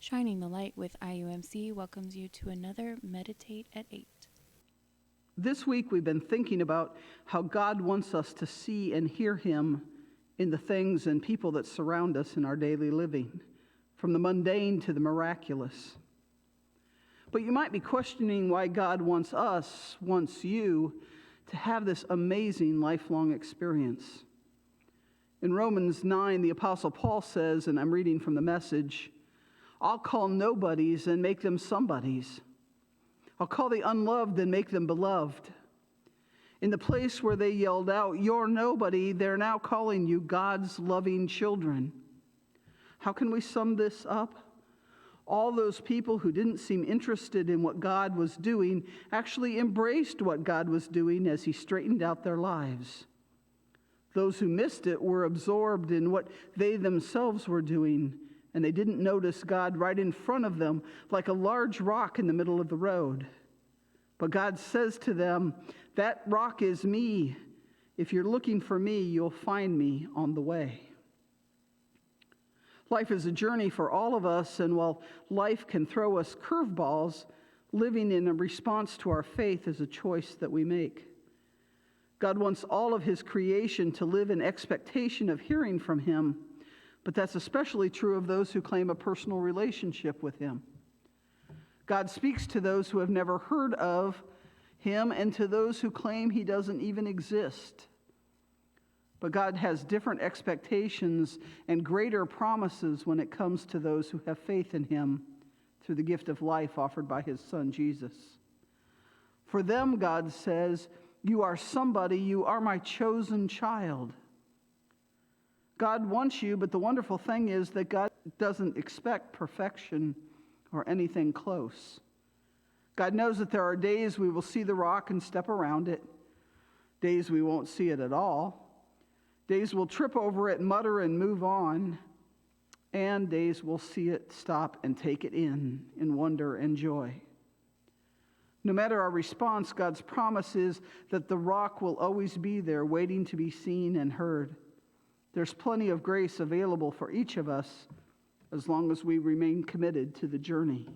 Shining the Light with IUMC welcomes you to another Meditate at 8. This week we've been thinking about how God wants us to see and hear Him in the things and people that surround us in our daily living, from the mundane to the miraculous. But you might be questioning why God wants you, to have this amazing lifelong experience. In Romans 9, the Apostle Paul says, and I'm reading from the Message, I'll call nobodies and make them somebodies. I'll call the unloved and make them beloved. In the place where they yelled out, "You're nobody," they're now calling you God's loving children. How can we sum this up? All those people who didn't seem interested in what God was doing actually embraced what God was doing as He straightened out their lives. Those who missed it were absorbed in what they themselves were doing, and they didn't notice God right in front of them like a large rock in the middle of the road. But God says to them, "That rock is me. If you're looking for me, you'll find me on the way." Life is a journey for all of us, and while life can throw us curveballs, living in a response to our faith is a choice that we make. God wants all of His creation to live in expectation of hearing from Him, but that's especially true of those who claim a personal relationship with Him. God speaks to those who have never heard of Him and to those who claim He doesn't even exist. But God has different expectations and greater promises when it comes to those who have faith in Him through the gift of life offered by His Son, Jesus. For them, God says, "You are somebody, you are my chosen child." God wants you, but the wonderful thing is that God doesn't expect perfection or anything close. God knows that there are days we will see the rock and step around it, days we won't see it at all, days we'll trip over it, mutter, and move on, and days we'll see it, stop, and take it in wonder and joy. No matter our response, God's promise is that the rock will always be there, waiting to be seen and heard. There's plenty of grace available for each of us as long as we remain committed to the journey.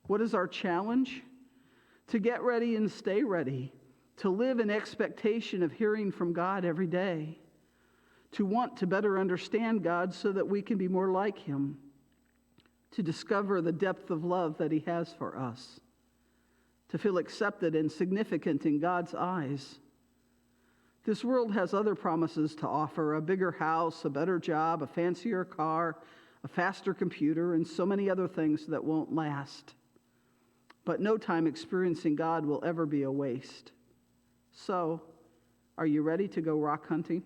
What is our challenge? To get ready and stay ready, to live in expectation of hearing from God every day, to want to better understand God so that we can be more like Him, to discover the depth of love that He has for us, to feel accepted and significant in God's eyes. This world has other promises to offer: a bigger house, a better job, a fancier car, a faster computer, and so many other things that won't last. But no time experiencing God will ever be a waste. So, are you ready to go rock hunting?